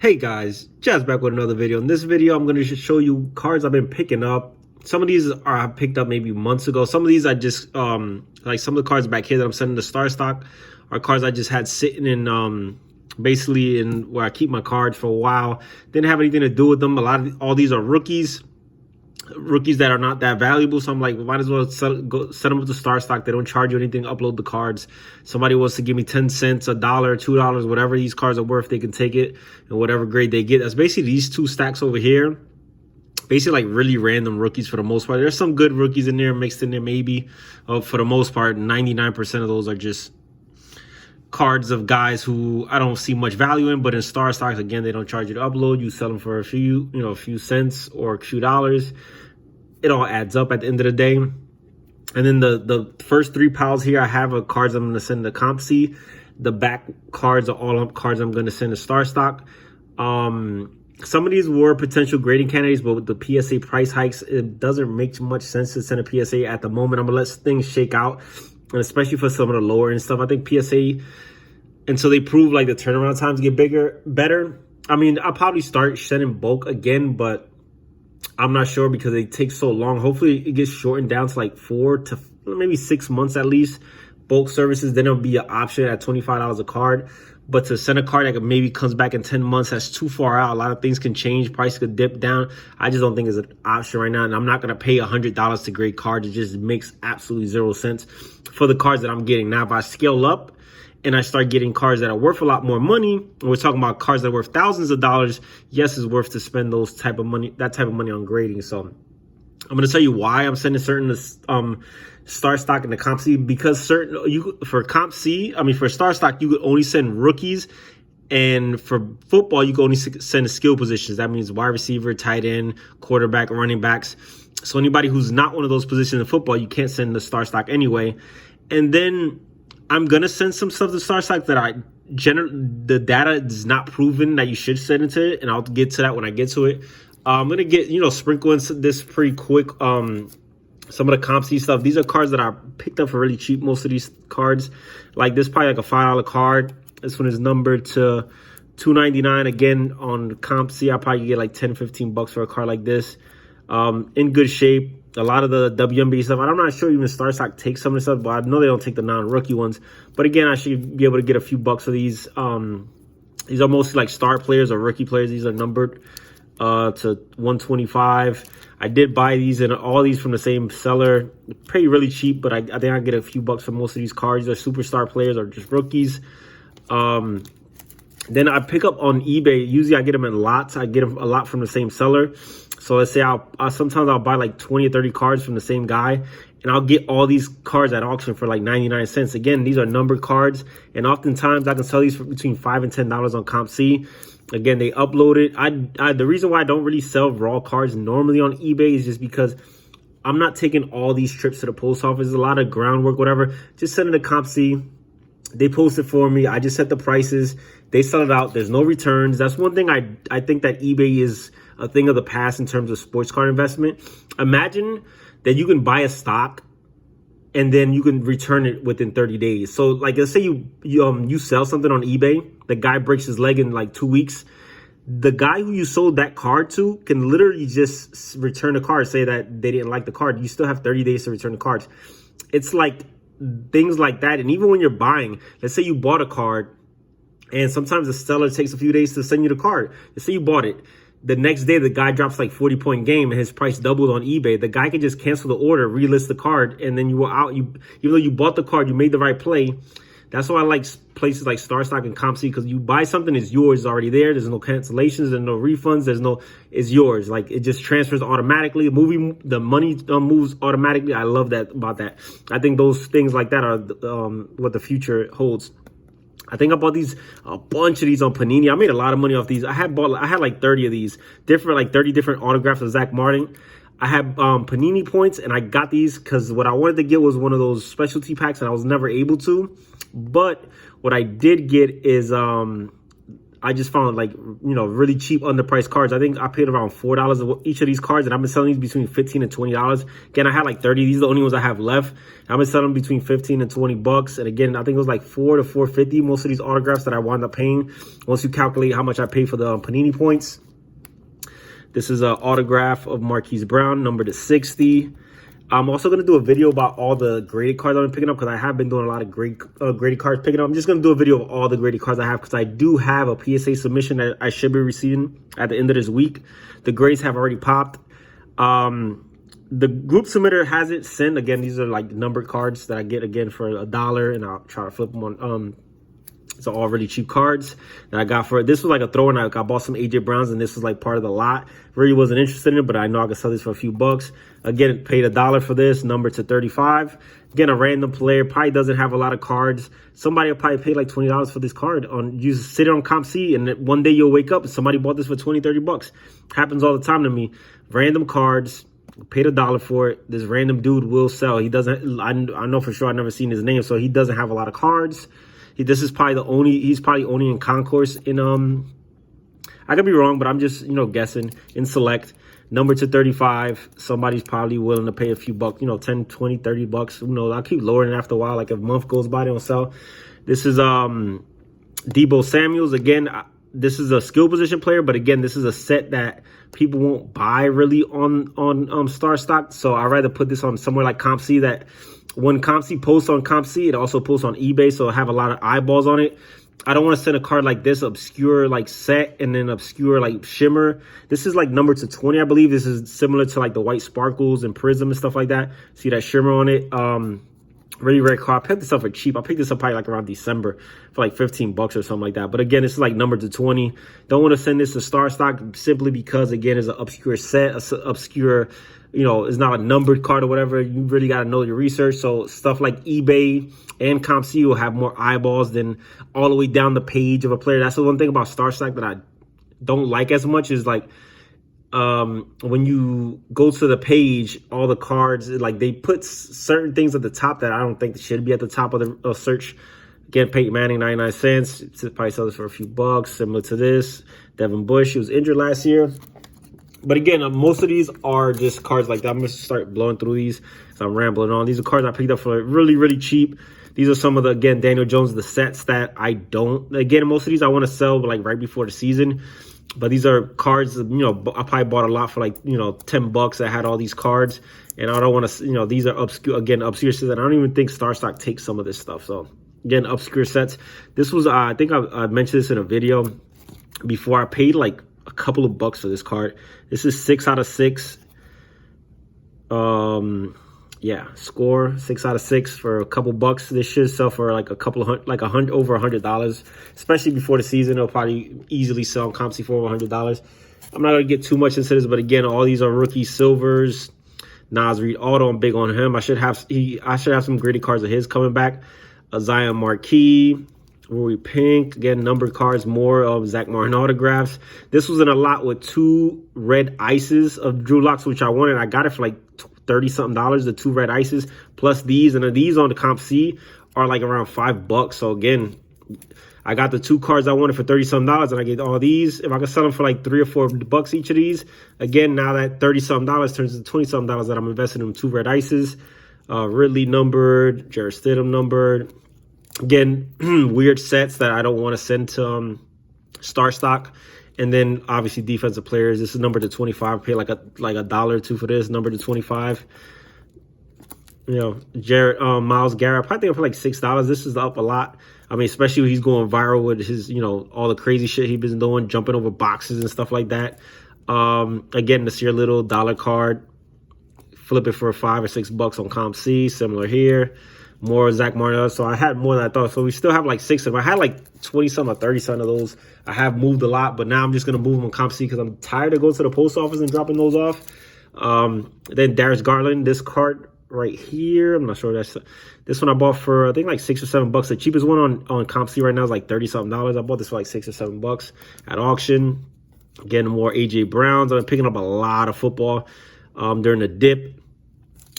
Hey guys, Jazz back with another video. In this video, I'm going to show you cards I've been picking up. Some of these I picked up maybe months ago. Some of these I just, like some of the cards back here that I'm sending to Star Stock are cards I just had sitting in, basically in where I keep my cards for a while. Didn't have anything to do with them. All these are rookies that are not that valuable, so I'm like, might as well set them up to Star Stock. They don't charge you anything, upload the cards. Somebody wants to give me 10 cents, $1, $2, whatever these cards are worth, they can take it and whatever grade they get. That's basically these two stacks over here, basically like really random rookies for the most part. There's some good rookies in there mixed in there maybe. For the most part, 99% of those are just cards of guys who I don't see much value in. But in Star Stocks, again, they don't charge you to upload. You sell them for a few cents or a few dollars. It all adds up at the end of the day. And then the first three piles here, I have cards I'm going to send to CompC. The back cards are all cards I'm going to send to Star Stock. Some of these were potential grading candidates, but with the PSA price hikes, it doesn't make much sense to send a PSA at the moment. I'm going to let things shake out, and especially for some of the lower end stuff. I think PSA, until they prove like the turnaround times get better. I mean, I'll probably start sending bulk again, but I'm not sure because they take so long. Hopefully it gets shortened down to like 4 to maybe 6 months at least. Bulk services, then it'll be an option at $25 a card. But to send a card that maybe comes back in 10 months, that's too far out. A lot of things can change. Price could dip down. I just don't think it's an option right now. And I'm not going to pay $100 to grade cards. It just makes absolutely zero sense for the cards that I'm getting. Now, if I scale up and I start getting cards that are worth a lot more money, and we're talking about cards that are worth thousands of dollars, yes, it's worth to spend that type of money on grading. So I'm going to tell you why I'm sending certain Star Stock and the CompC, because for CompC, I mean, for Star Stock, you could only send rookies. And for football, you can only send skill positions. That means wide receiver, tight end, quarterback, running backs. So anybody who's not one of those positions in football, you can't send the Star Stock anyway. And then I'm going to send some stuff to Star Stock that the data is not proven that you should send into it. And I'll get to that when I get to it. I'm going to get, sprinkle in this pretty quick. Some of the CompC stuff. These are cards that I picked up for really cheap. Most of these cards, like this, probably like a $5 card. This one is numbered to $2.99. Again, on CompC, I probably get like 10, 15 bucks for a card like this. In good shape. A lot of the WNBA stuff, I'm not sure even Star Stock takes some of the stuff, but I know they don't take the non-rookie ones. But again, I should be able to get a few bucks for these. These are mostly like star players or rookie players. These are numbered to 125. I did buy these and all these from the same seller. Pay really cheap, but I think I get a few bucks for most of these cards. They're superstar players or just rookies. Then I pick up on eBay. Usually I get them in lots. I get them a lot from the same seller. So let's say sometimes I'll buy like 20 or 30 cards from the same guy, and I'll get all these cards at auction for like 99 cents. Again, these are numbered cards, and oftentimes I can sell these for between $5 and $10 on CompC. Again, they upload it. The reason why I don't really sell raw cards normally on eBay is just because I'm not taking all these trips to the post office. There's a lot of groundwork, whatever. Just send it to CompC. They post it for me. I just set the prices. They sell it out. There's no returns. That's one thing I think that eBay is a thing of the past in terms of sports card investment. Imagine that you can buy a stock and then you can return it within 30 days. So like, let's say you sell something on eBay. The guy breaks his leg in like 2 weeks. The guy who you sold that card to can literally just return the card, say that they didn't like the card. You still have 30 days to return the cards. It's like things like that. And even when you're buying, let's say you bought a card and sometimes the seller takes a few days to send you the card. Let's say you bought it. The next day, the guy drops like 40-point game and his price doubled on eBay. The guy can just cancel the order, relist the card, and then you were out. Even though you bought the card, you made the right play. That's why I like places like Star Stock and CompC, because you buy something, it's yours, it's already there. There's no cancellations, there's no refunds, it's yours. Like, it just transfers automatically. The money moves automatically. I love that about that. I think those things like that are what the future holds. I think I bought a bunch of these on Panini. I made a lot of money off these. I had like 30 of these, 30 different autographs of Zach Martin. I had Panini points, and I got these because what I wanted to get was one of those specialty packs, and I was never able to. But what I did get is I just found like, really cheap underpriced cards. I think I paid around $4 each of these cards, and I've been selling these between $15 and $20. Again, I had like 30. These are the only ones I have left. I've been selling them between 15 and 20 bucks. And again, I think it was like $4 to $4.50. Most of these autographs that I wound up paying, once you calculate how much I paid for the Panini points. This is an autograph of Marquise Brown, number to 60. I'm also going to do a video about all the graded cards I've been picking up, because I have been doing a lot of graded cards picking up. I'm just going to do a video of all the graded cards I have, because I do have a PSA submission that I should be receiving at the end of this week. The grades have already popped. The group submitter hasn't sent. Again, these are like numbered cards that I get again for $1, and I'll try to flip them on. It's all really cheap cards that I got for it. This was like a throw-in. I bought some AJ Browns, and this was like part of the lot. Really wasn't interested in it, but I know I could sell this for a few bucks. Again, paid $1 for this, number to 35. Again, a random player, probably doesn't have a lot of cards. Somebody will probably pay like $20 for this card. You sit it on COMC, and one day you'll wake up and somebody bought this for 20, 30 bucks. Happens all the time to me. Random cards, paid $1 for it. This random dude will sell. He doesn't, I know for sure, I've never seen his name, so he doesn't have a lot of cards. This is probably he's probably only in concourse in, I could be wrong, but I'm just, guessing, in select, number to 35. Somebody's probably willing to pay a few bucks, 10, 20, 30 bucks. Who knows? I'll keep lowering it after a while. Like if a month goes by, they don't sell. This is, Deebo Samuels. Again, this is a skill position player, but again, this is a set that people won't buy really on Star Stock. So I'd rather put this on somewhere like COMC, that when COMC posts on COMC, it also posts on eBay, so I have a lot of eyeballs on it. I don't want to send a card like this, obscure like set, and then obscure like shimmer. This is like number to 20, I believe. This is similar to like the white sparkles and prism and stuff like that. See that shimmer on it? Really rare card. I picked this up for cheap. I picked this up probably like around December for like 15 bucks or something like that. But again, this is like number to 20. Don't want to send this to Star Stock simply because, again, it's an obscure set, obscure, it's not a numbered card or whatever. You really got to know your research. So stuff like eBay and COMC will have more eyeballs than all the way down the page of a player. That's the one thing about Star Stock that I don't like as much, is like, when you go to the page, all the cards, like they put certain things at the top that I don't think should be at the top of the search. Again, Peyton Manning, 99 cents. Probably sell this for a few bucks, similar to this. Devin Bush, he was injured last year. But again, most of these are just cards like that. I'm going to start blowing through these as I'm rambling on. These are cards I picked up for really, really cheap. These are some of the, again, Daniel Jones, the sets that I don't. Again, most of these I want to sell like right before the season. But these are cards, I probably bought a lot for like, 10 bucks. I had all these cards. And I don't want to, these are obscure sets. I don't even think Star Stock takes some of this stuff. So, again, obscure sets. This was, I think I mentioned this in a video before. I paid like a couple of bucks for this card. This is 6 out of 6. Score 6 out of 6 for a couple bucks. This should sell for like over $100, especially before the season. It'll probably easily sell on COMC for over $100. I'm not gonna get too much into this, but again, all these are rookie silvers. Nas Reed auto, I'm big on him. I should have some graded cards of his coming back. Zion Marquis, Rory Pink, again, numbered cards, more of Zach Martin autographs. This was in a lot with 2 red ices of Drew Locks, which I wanted. I got it for like $30-something, the 2 red ices, plus these. And these on the COMC are like around $5. So again, I got the 2 cards I wanted for $30-something, and I get all these. If I could sell them for like $3 or $4 each of these, again, now that $30-something turns into $20-something that I'm investing in 2 red ices. Ridley numbered, Jarrett Stidham numbered. Again, weird sets that I don't want to send to Star Stock. And then obviously defensive players. This is number to 25. Pay like a $1 or $2 for this. Number to 25. Myles Garrett. I probably think for like $6. This is up a lot. I mean, especially when he's going viral with his, all the crazy shit he's been doing, jumping over boxes and stuff like that. Again, Nasir Little $1 card. Flip it for $5 or $6 on COMC. Similar here. More Zach Martin. So I had more than I thought. So we still have like 6 of them. I had like 20-some or 30-some of those. I have moved a lot, but now I'm just going to move them on COMC because I'm tired of going to the post office and dropping those off. Then Darius Garland, this card right here. I'm not sure that's this one I bought for I think like $6 or $7. The cheapest one on COMC right now is like $30-something. I bought this for like $6 or $7 at auction. Getting more AJ Browns. I've been picking up a lot of football during the dip.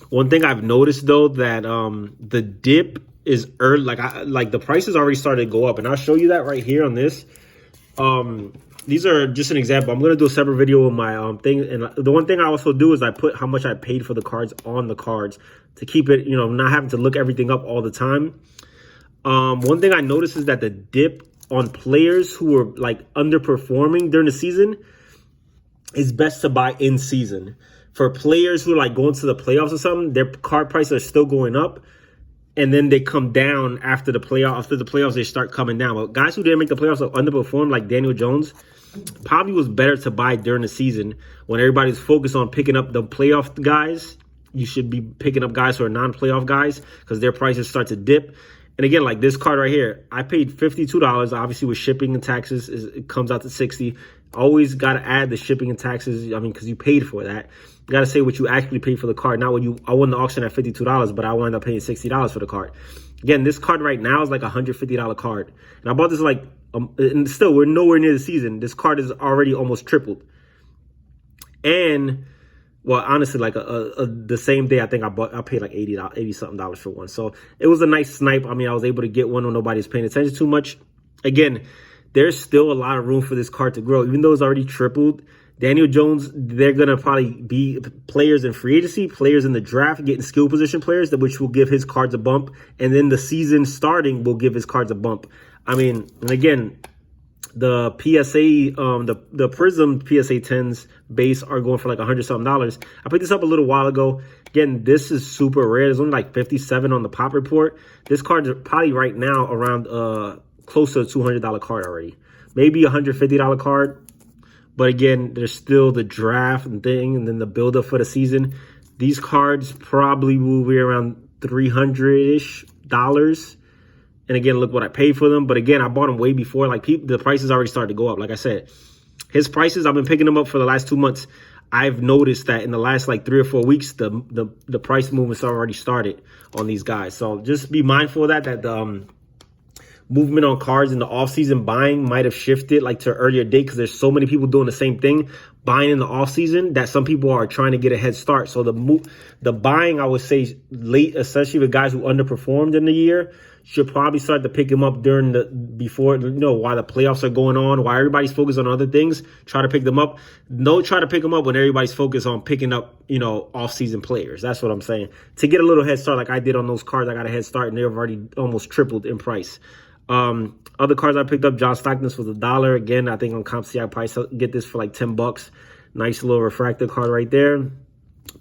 One thing I've noticed though that the dip is early, like the prices already started to go up, and I'll show you that right here on this. These are just an example. I'm gonna do a separate video with my thing, and the one thing I also do is I put how much I paid for the cards on the cards to keep it, you know, not having to look everything up all the time. One thing I noticed is that the dip on players who were like underperforming during the season is best to buy in season. For players who are like going to the playoffs or something, their card prices are still going up, and then they come down after the playoff. After the playoffs, they start coming down. But guys who didn't make the playoffs or underperformed, like Daniel Jones, probably was better to buy during the season when everybody's focused on picking up the playoff guys. You should be picking up guys who are non-playoff guys because their prices start to dip. And again, like this card right here, I paid $52. Obviously, with shipping and taxes, it comes out to $60. Always got to add the shipping and taxes. I mean, because you paid for that. You got to say what you actually paid for the card, not what you. I won the auction at $52, but I wound up paying $60 for the card. Again, this card right now is like a $150 card, and I bought this like, and still we're nowhere near the season. This card is already almost tripled, and well, honestly, like the same day, I think I paid like $80 something for one. So it was a nice snipe. I mean, I was able to get one when nobody's paying attention too much. Again, there's still a lot of room for this card to grow, even though it's already tripled. Daniel Jones, they're going to probably be players in free agency, players in the draft, getting skill position players, which will give his cards a bump. And then the season starting will give his cards a bump. I mean, and again, the PSA, the Prism PSA 10s base are going for like $100 something. I picked this up a little while ago. Again, this is super rare. There's only like 57 on the pop report. This card is probably right now around close to a $200 card already. Maybe a $150 card. But again, there's still the draft and thing, and then the build-up for the season. These cards probably will be around $300-ish. And again, look what I paid for them. But again, I bought them way before. Like the prices already started to go up. Like I said, his prices, I've been picking them up for the last 2 months. I've noticed that in the last like 3 or 4 weeks, the price movements already started on these guys. So just be mindful of that the movement on cards in the offseason buying might have shifted like to an earlier date because there's so many people doing the same thing, buying in the offseason, that some people are trying to get a head start. So the buying, I would say late, especially with guys who underperformed in the year, should probably start to pick him up during before, you know, while the playoffs are going on, while everybody's focused on other things. Try to pick them up. Don't try to pick them up when everybody's focused on picking up, you know, off-season players. That's what I'm saying. To get a little head start like I did on those cards, I got a head start, and they've already almost tripled in price. Other cards I picked up, John Stockton was $1. Again, I think on CompC I probably get this for like $10. Nice little refractor card right there.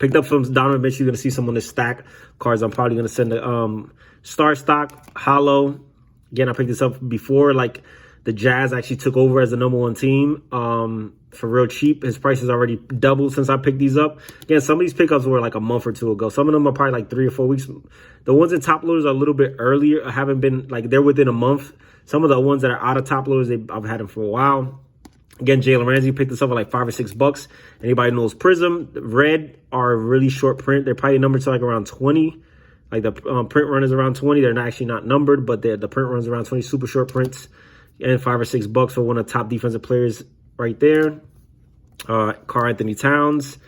Picked up some Donovan Mitchell. You're going to see some on this stack cards. I'm probably going to send the Star Stock Hollow. Again, I picked this up before like the Jazz actually took over as the #1 team for real cheap. His price has already doubled since I picked these up. Again, some of these pickups were like a month or two ago. Some of them are probably like 3 or 4 weeks. The ones in top loaders are a little bit earlier. I haven't been like they're within a month. Some of the ones that are out of top loaders, I've had them for a while. Again, Jalen Ramsey picked this up for like $5 or $6. Anybody knows Prism Red are really short print. They're probably numbered to like around 20. Like the print run is around 20. They're actually not numbered, but the print run is around 20. Super short prints. And $5 or $6 for one of the top defensive players right there. Karl Anthony Towns.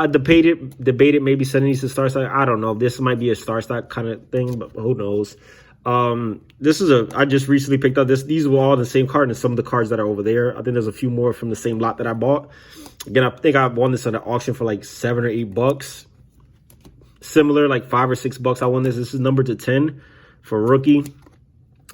Debated maybe sending these to Star Stock. I don't know. This might be a Star Stock kind of thing, but who knows. This is I just recently picked up this. These were all the same card as some of the cards that are over there. I think there's a few more from the same lot that I bought. Again, I think I won this at an auction for like $7 or $8. Similar, like $5 or $6. I won this. This is numbered to 10 for rookie.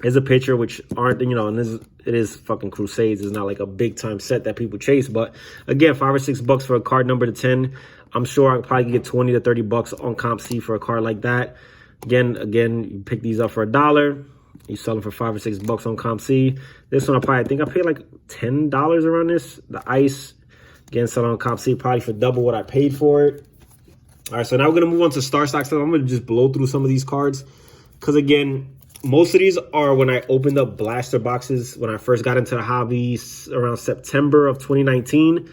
Is a picture which aren't, you know, and it is fucking Crusades. It's not like a big time set that people chase. But again, $5 or $6 for a card number to 10. I'm sure I probably get $20 to $30 on CompC for a card like that. Again, you pick these up for $1. You sell them for $5 or $6 on CompC. This one I think I paid like $10 around this. The Ice, again, selling on CompC probably for double what I paid for it. All right, so now we're gonna move on to Star Stock stuff. I'm gonna just blow through some of these cards because again, most of these are when I opened up blaster boxes when I first got into the hobby around September of 2019.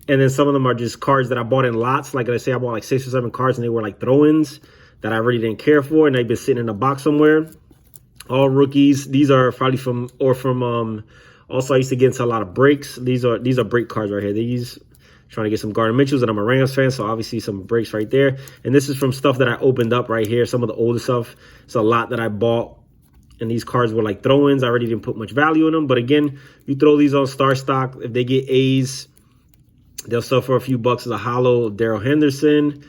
And then some of them are just cards that I bought in lots. Like I say, I bought like 6 or 7 cards and they were like throw-ins that I really didn't care for. And they've been sitting in a box somewhere. All rookies. These are probably also I used to get into a lot of breaks. These are break cards right here. These trying to get some Gardner Mitchells, and I'm a Rams fan, so obviously some breaks right there. And this is from stuff that I opened up right here. Some of the older stuff. It's a lot that I bought And these cards were like throw-ins. I already didn't put much value in them. But again, you throw these on Star Stock. If they get A's, they'll sell for a few bucks as a hollow Daryl Henderson.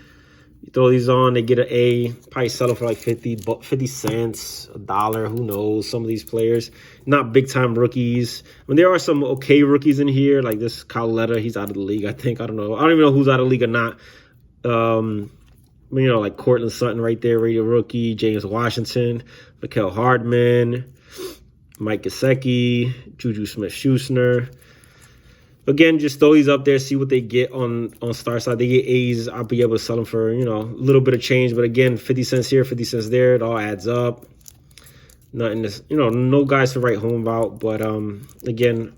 You throw these on, they get an A. Probably sell them for like 50 cents, $1. Who knows? Some of these players, not big-time rookies. I mean, there are some okay rookies in here. Like this Kyle Letta, he's out of the league, I think. I don't know. I don't even know who's out of the league or not. You know, like Cortland Sutton right there, rated rookie. James Washington, Mikael Hardman, Mike Gesicki, Juju Smith-Schuster. Again, just throw these up there, see what they get on Star Side. They get A's. I'll be able to sell them for, you know, a little bit of change. But again, 50 cents here, 50 cents there. It all adds up. Nothing to, you know, no guys to write home about. But again,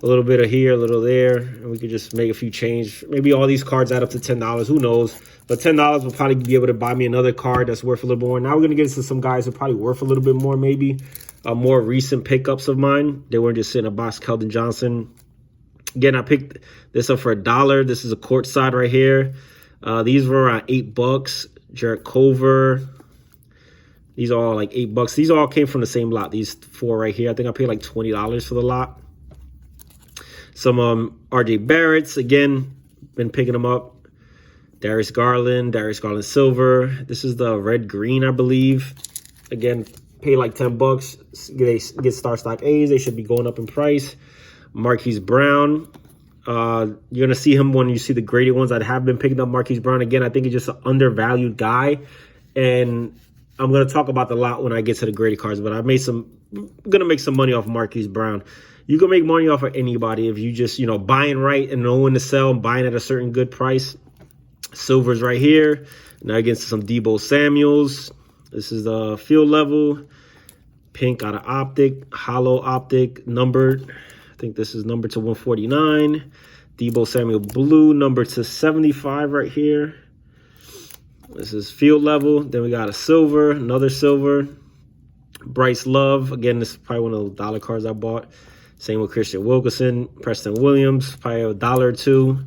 a little bit of here, a little there, and we could just make a few change. Maybe all these cards add up to $10. Who knows? But $10 will probably be able to buy me another card that's worth a little more. Now we're going to get into some guys who are probably worth a little bit more, maybe. More recent pickups of mine. They weren't just sitting in a box. Keldon Johnson. Again, I picked this up for $1. This is a courtside right here. These were around $8. Jarrett Culver. These are all like $8. These all came from the same lot. These four right here. I think I paid like $20 for the lot. Some RJ Barrett's. Again, been picking them up. Darius Garland Silver. This is the red green, I believe. Again, pay like $10. They get Star Stock A's. They should be going up in price. Marquise Brown. You're going to see him when you see the graded ones. I have been picking up Marquise Brown. Again, I think he's just an undervalued guy. And I'm going to talk about the lot when I get to the graded cards. But I'm going to make some money off Marquise Brown. You can make money off of anybody if you just, you know, buying right and know when to sell and buying at a certain good price. Silver's right here. Now against some Deebo Samuels. This is the field level. Pink out of Optic. Hollow Optic. Numbered. I think this is numbered to 149. Deebo Samuel blue. Numbered to 75 right here. This is field level. Then we got a silver. Another silver. Bryce Love. Again, this is probably one of the dollar cards I bought. Same with Christian Wilkinson. Preston Williams. Probably $1 or $2.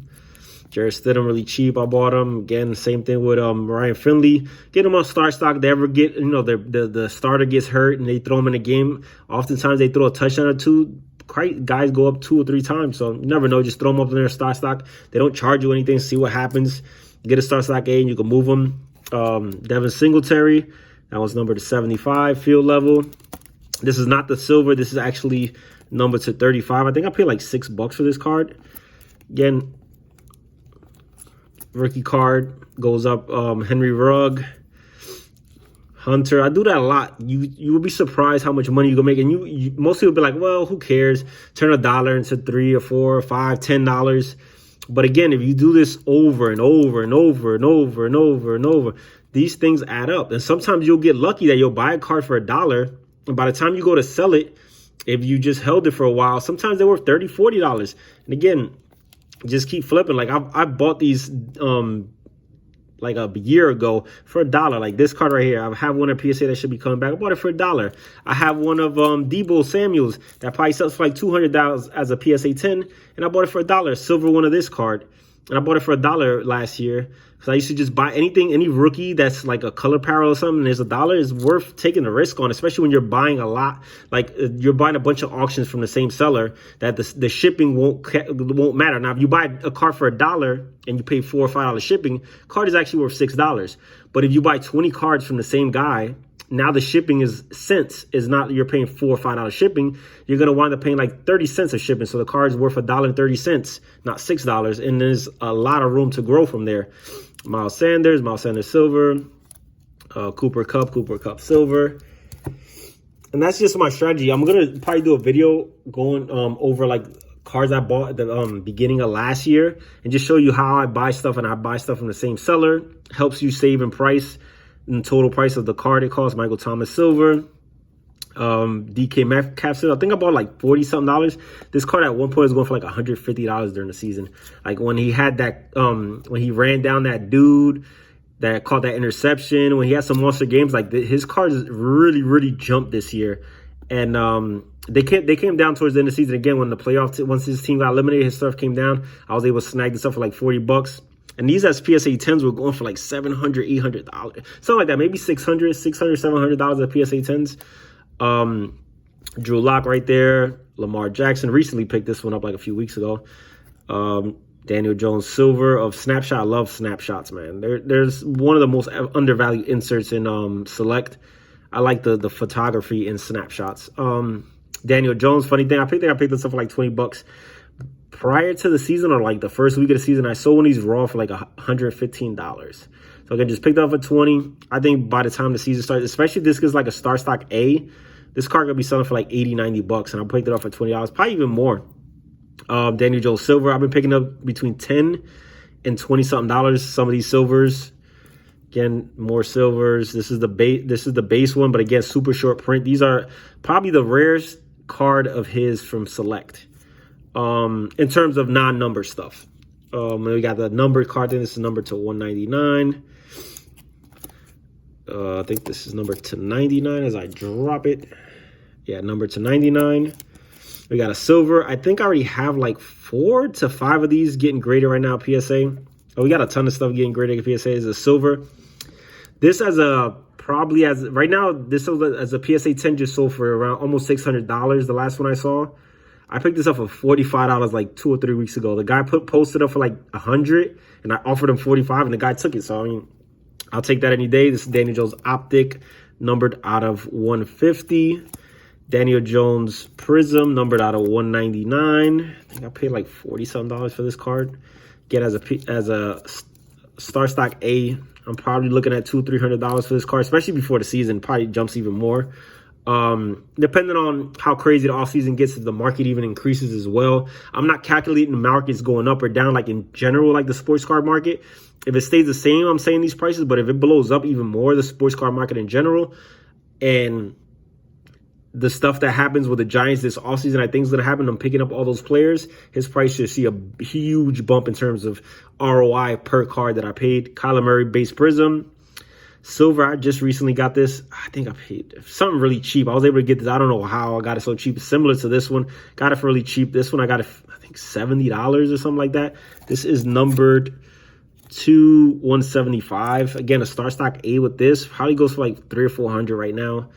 Jarrett Stidham, really cheap. I bought him. Again, same thing with Ryan Finley. Get him on Star Stock. They ever get, you know, the starter gets hurt and they throw him in a game. Oftentimes they throw a touchdown or two. Guys go up 2 or 3 times. So you never know. Just throw them up in their Star Stock. They don't charge you anything. See what happens. Get a Star Stock A and you can move them. Devin Singletary. That was numbered to 75. Field level. This is not the silver. This is actually numbered to 35. I think I paid like $6 for this card. Again, rookie card goes up. Henry Rugg, Hunter. I do that a lot. You will be surprised how much money you can make, and you most people be like, well, who cares? Turn $1 into $3 or $4 or $5, $10. But again, if you do this over and over and over and over and over and over, these things add up. And sometimes you'll get lucky that you'll buy a card for $1, and by the time you go to sell it, if you just held it for a while, sometimes they're worth $30, $40. And again, just keep flipping. Like I bought these like a year ago for $1. Like this card right here. I have one at PSA that should be coming back. I bought it for $1. I have one of Deebo Samuels that probably sells for like $200 as a PSA 10, and I bought it for $1. Silver one of this card, and I bought it for $1 last year. Because I used to just buy anything, any rookie that's like a color parallel or something, and there's $1, is worth taking the risk on, especially when you're buying a lot. Like you're buying a bunch of auctions from the same seller that the shipping won't matter. Now, if you buy a card for $1 and you pay $4 or $5 shipping, card is actually worth $6. But if you buy 20 cards from the same guy, now the shipping is cents. Is not you're paying $4 or $5 shipping. You're gonna wind up paying like 30 cents of shipping. So the card is worth $1.30, not $6. And there's a lot of room to grow from there. Miles Sanders silver, Cooper Kupp silver. And that's just my strategy. I'm gonna probably do a video going over like cards I bought at the beginning of last year and just show you how I buy stuff, and I buy stuff from the same seller. Helps you save in price, in total price of the card it costs. Michael Thomas silver, DK Metcalf silver. I think I bought like $40-something. This card at one point was going for like $150 during the season. Like when he had that, when he ran down that dude that caught that interception, when he had some monster games, like his cards really, really jumped this year. And they came down towards the end of the season again when the playoff, once his team got eliminated, his stuff came down. I was able to snag this up for like $40. And these as PSA 10s were going for like $700, $800. Something like that. Maybe $600, $700 at PSA 10s. Drew Lock right there. Lamar Jackson recently picked this one up like a few weeks ago. Daniel Jones Silver of Snapshot. I love Snapshots, man. There's one of the most undervalued inserts in Select. I like the photography in Snapshots. Daniel Jones, funny thing, I picked this up for like $20 prior to the season, or like the first week of the season. I sold one of these raw for like $115. So again, just picked it up for 20. I think by the time the season starts, especially if this is like a Star Stock A, this card gonna be selling for like $80-$90, and I picked it up for $20, probably even more. Daniel Jones Silver, I've been picking up between $10 and $20-something. Some of these silvers, again, more silvers. This is the base one, but again, super short print. These are probably the rarest card of his from Select, in terms of non-number stuff. We got the numbered card. Then this is numbered to 199. I think this is numbered to 99 as I drop it. Yeah, numbered to 99. We got a silver. I think I already have like 4 to 5 of these getting graded right now, PSA. Oh, we got a ton of stuff getting graded at PSA. Is a silver. This as a right now, this as a PSA 10 just sold for around almost $600. The last one I saw. I picked this up for $45 like 2 or 3 weeks ago. The guy posted up for like $100, and I offered him $45, and the guy took it. So I mean, I'll take that any day. This is Daniel Jones Optic, numbered out of 150. Daniel Jones Prism, numbered out of 199. I think I paid like $40-something for this card. Again, as a Star Stock A, I'm probably looking at $200-$300 for this card, especially before the season. Probably jumps even more. Depending on how crazy the offseason gets, if the market even increases as well. I'm not calculating the markets going up or down like in general, like the sports card market. If it stays the same, I'm saying these prices, but if it blows up even more, the sports card market in general, and the stuff that happens with the Giants this offseason, I think is going to happen. I'm picking up all those players. His price should see a huge bump in terms of ROI per card that I paid. Kyler Murray base Prism. Silver, I just recently got this. I think I paid something really cheap. I was able to get this. I don't know how I got it so cheap. It's similar to this one. Got it for really cheap. This one I got it, I think $70 or something like that. This is numbered to 175. Again, a Star Stock A with this probably goes for like $300 or $400 right now.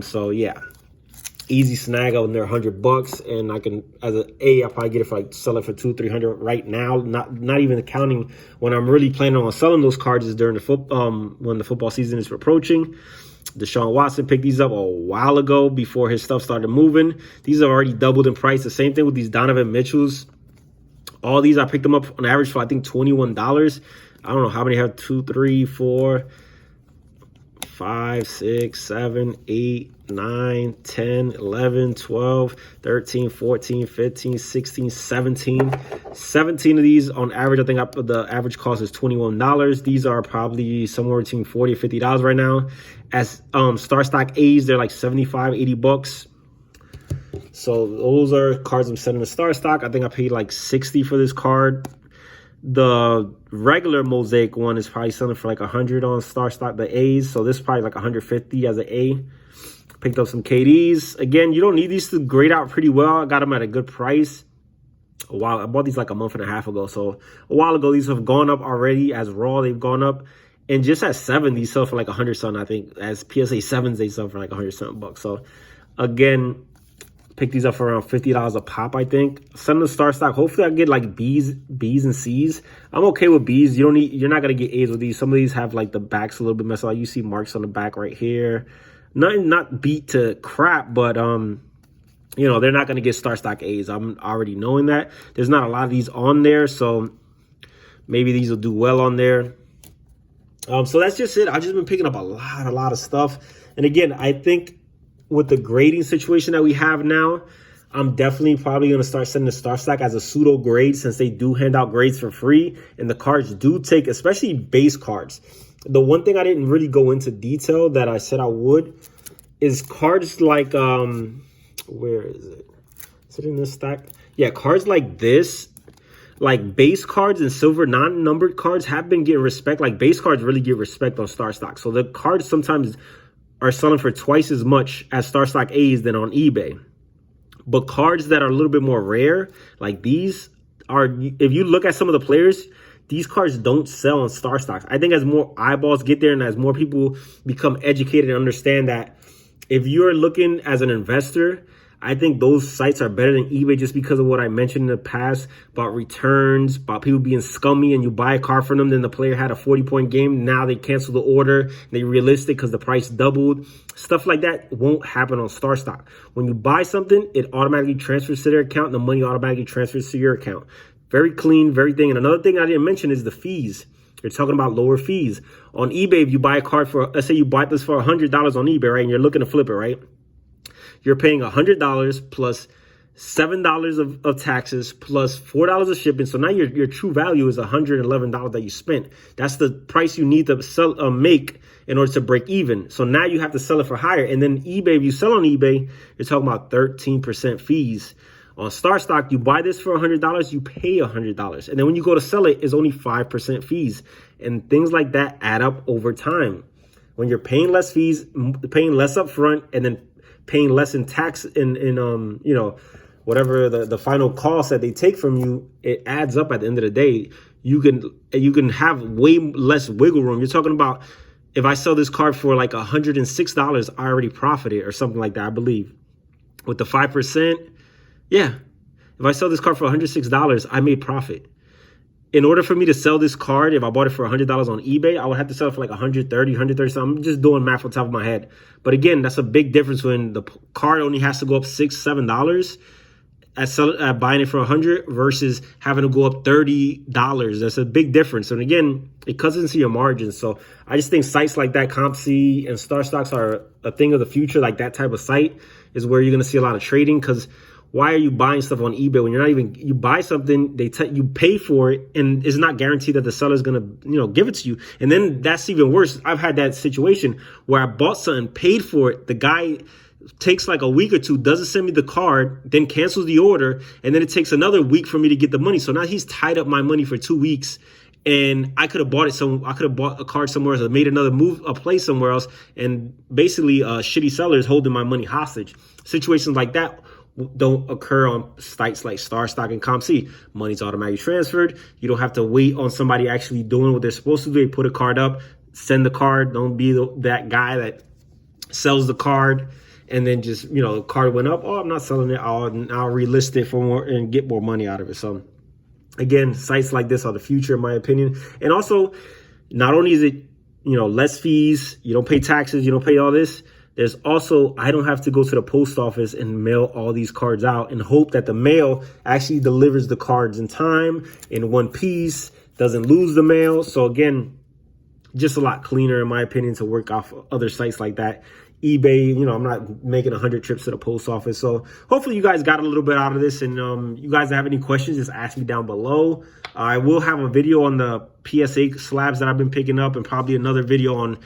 So yeah, easy snag out in there, $100, and I can, as an A, I'll probably get it for like, sell it for $200-$300 right now. Not even counting when I'm really planning on selling those cards is during the when the football season is approaching. Deshaun Watson picked these up a while ago before his stuff started moving. These are already doubled in price. The same thing with these Donovan Mitchells. All these I picked them up on average for I think $21. I don't know how many have 2, 3, 4. 5, 6, 7, 8, 9, 10, 11, 12, 13, 14, 15, 16, 17. 17 of these on average, I think the average cost is $21. These are probably somewhere between $40 or $50 right now. As Star Stock A's, they're like $75, $80. So those are cards I'm sending to Star Stock. I think I paid like $60 for this card. The regular Mosaic one is probably selling for like $100 on Star Stock, the A's. So this is probably like $150 as an A. Picked up some KDs. Again, you don't need these to grade out pretty well. I got them at a good price. I bought these like a month and a half ago. So a while ago, these have gone up already. As raw, they've gone up. And just at 7, these sell for like $100-something, I think. As PSA 7s, they sell for like $100-something. So again, pick these up for around $50 a pop, I think. Send them to Star Stock. Hopefully I get like B's and C's. I'm okay with B's. You're not gonna get A's with these. Some of these have like the backs a little bit messed up. You see marks on the back right here. Not beat to crap, but you know, they're not gonna get Star Stock A's. I'm already knowing that. There's not a lot of these on there, so maybe these will do well on there. So that's just it. I've just been picking up a lot of stuff. And again, I think with the grading situation that we have now, I'm definitely probably going to start sending the Star Stock as a pseudo grade, since they do hand out grades for free and the cards do take, especially base cards. The one thing I didn't really go into detail that I said I would is cards like, where is it? Is it in this stack? Yeah, cards like this, like base cards and silver non-numbered cards have been getting respect. Like base cards really get respect on Star Stock. So the cards sometimes are selling for twice as much as Star Stock A's than on eBay. But cards that are a little bit more rare, like these, are, if you look at some of the players, these cards don't sell on Star Stocks. I think as more eyeballs get there and as more people become educated and understand that If you're looking as an investor, I think those sites are better than eBay just because of what I mentioned in the past about returns, about people being scummy, and you buy a car from them, then the player had a 40-point game. Now they cancel the order. They relist it because the price doubled. Stuff like that won't happen on StarStock. When you buy something, it automatically transfers to their account, and the money automatically transfers to your account. Very clean, very thing. And another thing I didn't mention is the fees. You're talking about lower fees. On eBay, if you buy a card for, let's say you buy this for $100 on eBay, right? And you're looking to flip it, right? You're paying $100 plus $7 of taxes plus $4 of shipping. So now your true value is $111 that you spent. That's the price you need to sell, make in order to break even. So now you have to sell it for higher. And then eBay, if you sell on eBay, you're talking about 13% fees. On StarStock, you buy this for $100, you pay $100. And then when you go to sell it, it's only 5% fees. And things like that add up over time. When you're paying less fees, paying less upfront, and then paying less in tax in you know, whatever the final cost that they take from you, it adds up at the end of the day. You can have way less wiggle room. You're talking about, if I sell this card for like $106, I already profited or something like that, I believe. With the 5%, yeah. If I sell this card for $106, I made profit. In order for me to sell this card, if I bought it for $100 on eBay, I would have to sell it for like $130 something. I'm just doing math on top of my head. But again, that's a big difference when the card only has to go up $6, $7 at buying it for $100 versus having to go up $30. That's a big difference. And again, it cuts into your margins. So I just think sites like that, CompC and StarStocks, are a thing of the future. Like that type of site is where you're going to see a lot of trading, because why are you buying stuff on eBay when you're not even, you buy something, you pay for it, and it's not guaranteed that the seller's gonna, give it to you. And then that's even worse. I've had that situation where I bought something, paid for it, the guy takes like a week or two, doesn't send me the card, then cancels the order, and then it takes another week for me to get the money. So now he's tied up my money for 2 weeks. And I could have bought it. I could have bought a card somewhere else, or made another move, a play somewhere else, and basically shitty sellers holding my money hostage. Situations like that don't occur on sites like StarStock and CompC. Money's automatically transferred. You don't have to wait on somebody actually doing what they're supposed to do. They put a card up, send the card. Don't be that guy that sells the card and then just, the card went up. Oh, I'm not selling it. I'll relist it for more and get more money out of it. So again, sites like this are the future, in my opinion. And also, not only is it, less fees, you don't pay taxes, you don't pay all this. There's also, I don't have to go to the post office and mail all these cards out and hope that the mail actually delivers the cards in time, in one piece, doesn't lose the mail. So again, just a lot cleaner, in my opinion, to work off other sites like that. eBay, I'm not making 100 trips to the post office. So hopefully you guys got a little bit out of this. And you guys have any questions, just ask me down below. I will have a video on the PSA slabs that I've been picking up, and probably another video on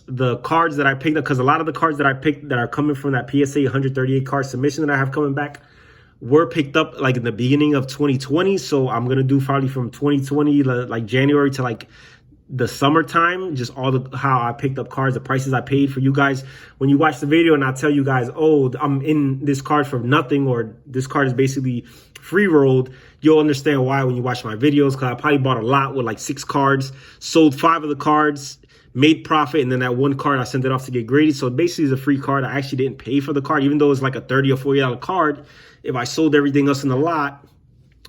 the cards that I picked up, because a lot of the cards that I picked that are coming from that PSA 138 card submission that I have coming back were picked up like in the beginning of 2020. So I'm going to do probably from 2020, like January to like the summertime, just how I picked up cards, the prices I paid for you guys. When you watch the video and I tell you guys, oh, I'm in this card for nothing, or this card is basically free rolled, you'll understand why when you watch my videos, because I probably bought a lot with like 6 cards, sold 5 of the cards, made profit, and then that one card I sent it off to get graded. So basically it's a free card. I actually didn't pay for the card, even though it's like a $30 or $40 card. If I sold everything else in the lot,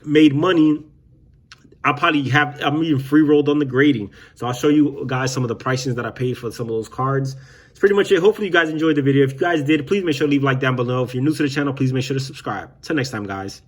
made money, I'm even free rolled on the grading. So I'll show you guys some of the pricings that I paid for some of those cards. It's pretty much it. Hopefully you guys enjoyed the video. If you guys did, please make sure to leave a like down below. If you're new to the channel, please make sure to subscribe. Till next time, guys.